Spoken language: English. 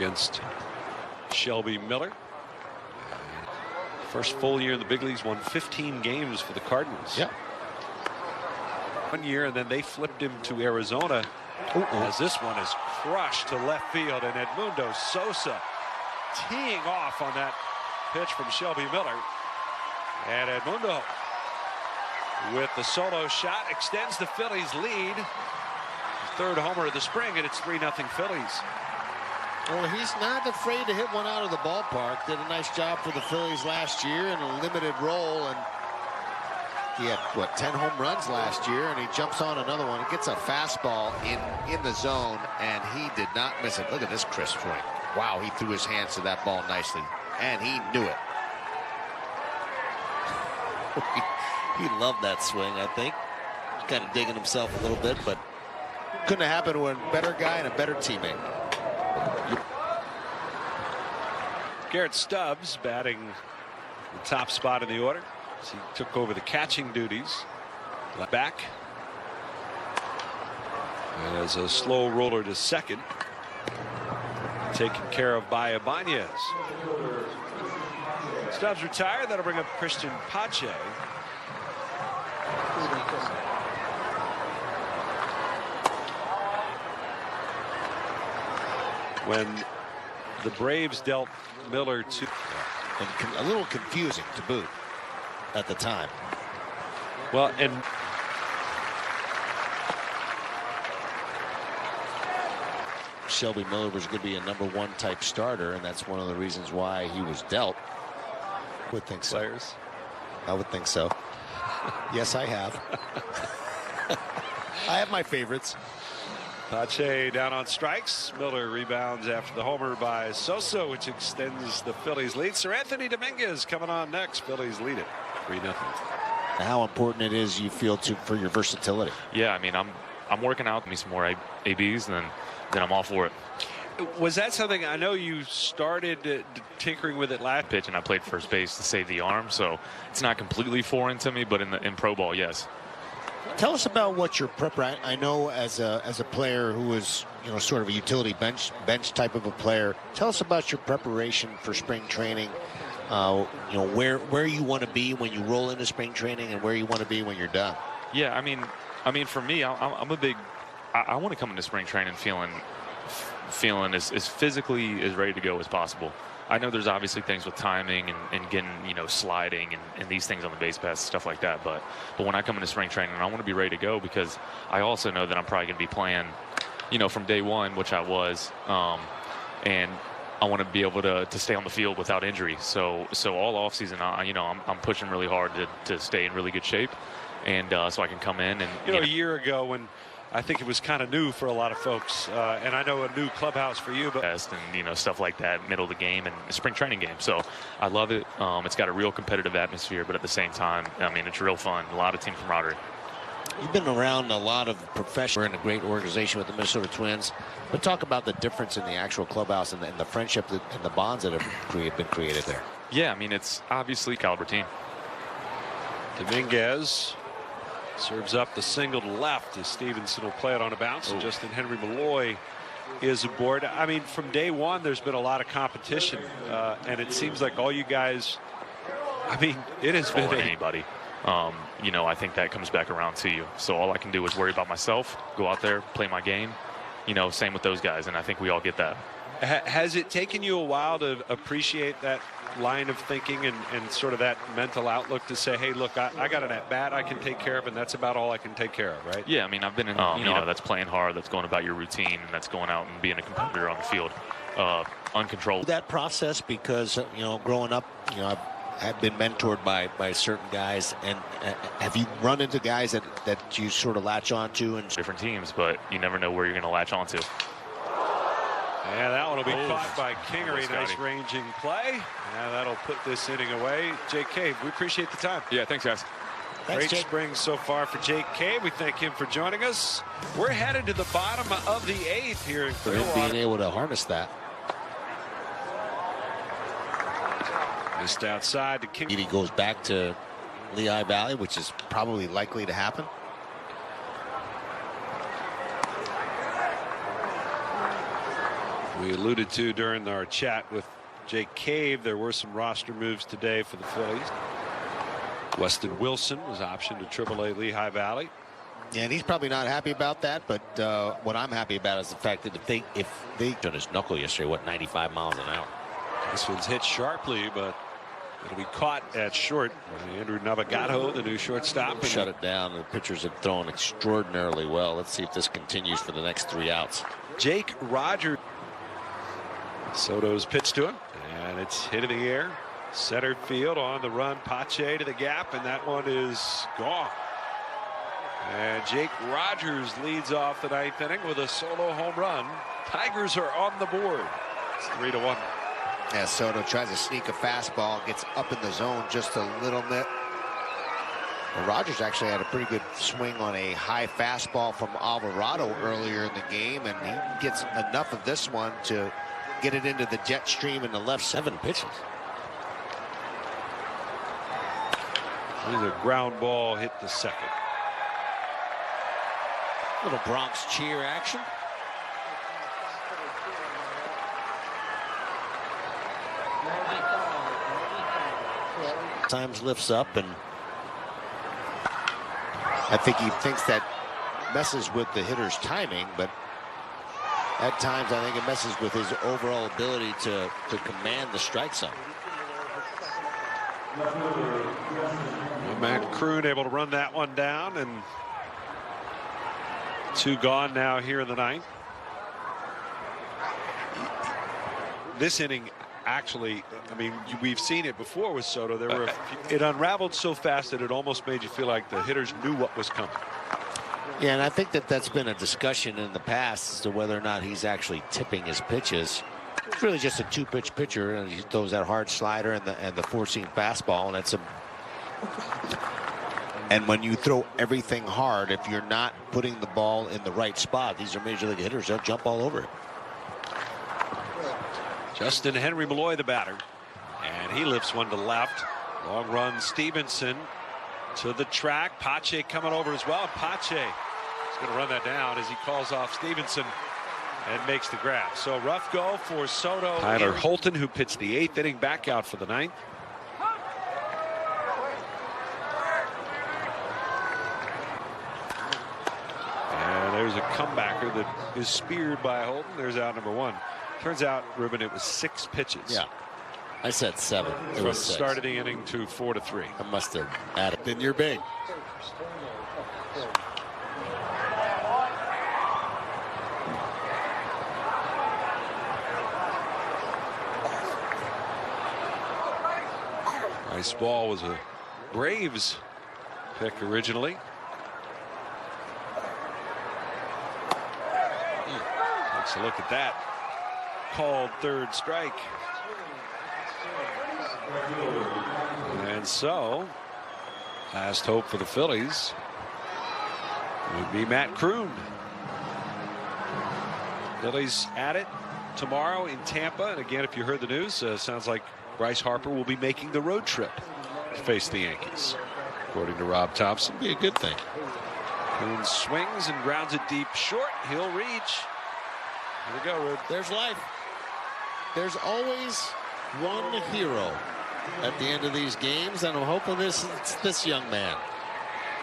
against Shelby Miller. First full year in the big leagues, won 15 games for the Cardinals. Yeah. 1 year, and then they flipped him to Arizona. As this one is crushed to left field, and Edmundo Sosa teeing off on that pitch from Shelby Miller. And Edmundo, with the solo shot, extends the Phillies lead. Third homer of the spring, and it's 3-0 Phillies. Well, he's not afraid to hit one out of the ballpark. Did a nice job for the Phillies last year in a limited role, and he had, what, 10 home runs last year, and he jumps on another one. He gets a fastball in the zone, and he did not miss it. Look at this crisp swing. Wow, he threw his hands to that ball nicely, and he knew it. He loved that swing, I think. Kind of digging himself a little bit, but couldn't have happened to a better guy and a better teammate. Garrett Stubbs batting the top spot in the order as he took over the catching duties. Back as a slow roller to second, taken care of by Ibanez. Stubbs retired. That'll bring up Christian Pache. When the Braves dealt Miller to, and a little confusing to boot at the time. Well, and Shelby Miller was going to be a #1 type starter, and that's one of the reasons why he was dealt. Would think so. Players. I would think so. Yes, I have. I have my favorites. Pache down on strikes. Miller rebounds after the homer by Sosa, which extends the Phillies lead. Sir Anthony Dominguez coming on next. Phillies lead it 3-0. How important it is, you feel, for your versatility. Yeah, I mean, I'm working out me some more ABs, and then I'm all for it. Was that something, I know you started tinkering with it last pitch, and I played first base to save the arm, so it's not completely foreign to me, but in pro ball, yes. Tell us about what your preparation. I know as a player who was, sort of a utility bench type of a player. Tell us about your preparation for spring training. Where you want to be when you roll into spring training, and where you want to be when you're done. Yeah, I mean, for me, I'm a big. I want to come into spring training feeling as physically as ready to go as possible. I know there's obviously things with timing and getting, sliding and these things on the base pass, stuff like that. But when I come into spring training, I want to be ready to go, because I also know that I'm probably going to be playing, from day one, which I was. And I want to be able to stay on the field without injury. So all offseason, I'm pushing really hard to stay in really good shape. And so I can come in and, a year ago when I think it was kind of new for a lot of folks, and I know a new clubhouse for you, but and stuff like that, middle of the game and spring training game. So I love it. It's got a real competitive atmosphere, but at the same time, I mean, it's real fun. A lot of team camaraderie. You've been around a lot of professionals in a great organization with the Minnesota Twins, but talk about the difference in the actual clubhouse and the friendship and the bonds that have been created there. Yeah, I mean, it's obviously caliber team. Dominguez serves up the single to left as Stevenson will play it on a bounce. And Justin Henry Malloy is aboard. I mean, from day one, there's been a lot of competition, and it seems like all you guys, I mean, it has been anybody. I think that comes back around to you. So all I can do is worry about myself, go out there, play my game. Same with those guys, and I think we all get that. Has it taken you a while to appreciate that line of thinking and sort of that mental outlook to say, hey, look, I got an at-bat I can take care of, and that's about all I can take care of, right? Yeah, I mean, I've been in, that's playing hard, that's going about your routine, and that's going out and being a competitor on the field, uncontrolled. That process, because, growing up, I've been mentored by certain guys, and have you run into guys that you sort of latch onto? And different teams, but you never know where you're going to latch onto. Yeah, that one will be caught by Kingery. Nice ranging play. And that'll put this inning away. Jake Cave, we appreciate the time. Yeah, thanks, guys. Great spring so far for Jake Cave. We thank him for joining us. We're headed to the bottom of the 8th here in Clearwater. Being able to harness that. Missed outside to King. He goes back to Lehigh Valley, which is probably likely to happen. We alluded to during our chat with Jake Cave, there were some roster moves today for the Phillies. Weston Wilson was optioned to AAA Lehigh Valley. Yeah, and he's probably not happy about that, but what I'm happy about is the fact that if they on his knuckle yesterday, what, 95 miles an hour. This one's hit sharply, but it'll be caught at short. Andrew Navigado, the new shortstop, Shut it down. The pitchers have thrown extraordinarily well. Let's see if this continues for the next 3 outs. Jake Rogers. Soto's pitch to him, and it's hit in the air. Center field on the run. Pache to the gap, and that one is gone. And Jake Rogers leads off the 9th inning with a solo home run. Tigers are on the board. It's 3-1. Yeah, Soto tries to sneak a fastball, gets up in the zone just a little bit. Well, Rogers actually had a pretty good swing on a high fastball from Alvarado earlier in the game, and he gets enough of this one to get it into the jet stream in the left 7 pitches. There's a ground ball hit the second. Little Bronx cheer action. Times lifts up, and I think he thinks that messes with the hitter's timing, but at times I think it messes with his overall ability to command the strike zone. Matt Kroon able to run that one down, and 2 gone now here in the 9th. This inning, actually, I mean, we've seen it before with Soto. There were it unraveled so fast that it almost made you feel like the hitters knew what was coming. Yeah, and I think that that's been a discussion in the past as to whether or not he's actually tipping his pitches. It's really just a 2-pitch pitcher, and he throws that hard slider and the 4-seam fastball, and it's a. And when you throw everything hard, if you're not putting the ball in the right spot, these are major league hitters. They'll jump all over it. Justin Henry Malloy, the batter, and he lifts one to left. Long run, Stevenson to the track. Pache coming over as well. Pache is going to run that down as he calls off Stevenson and makes the grab. So rough go for Soto. Tyler Holton, who pitched the 8th inning, back out for the 9th. And there's a comebacker that is speared by Holton. There's out number 1. Turns out, Ruben, it was 6 pitches. Yeah, I said 7. From the start of the inning to 4-3. I must have added. Then you're big. Nice ball. Was a Braves pick originally. Takes a look at that. Called 3rd strike. And so last hope for the Phillies would be Matt Kroon. Phillies at it tomorrow in Tampa, and again, if you heard the news, sounds like Bryce Harper will be making the road trip to face the Yankees, according to Rob Thompson. Be a good thing. Kroon swings and grounds it deep short. He'll reach. Here we go, Rube. There's life. There's always one hero at the end of these games, and I'm hoping it's this young man.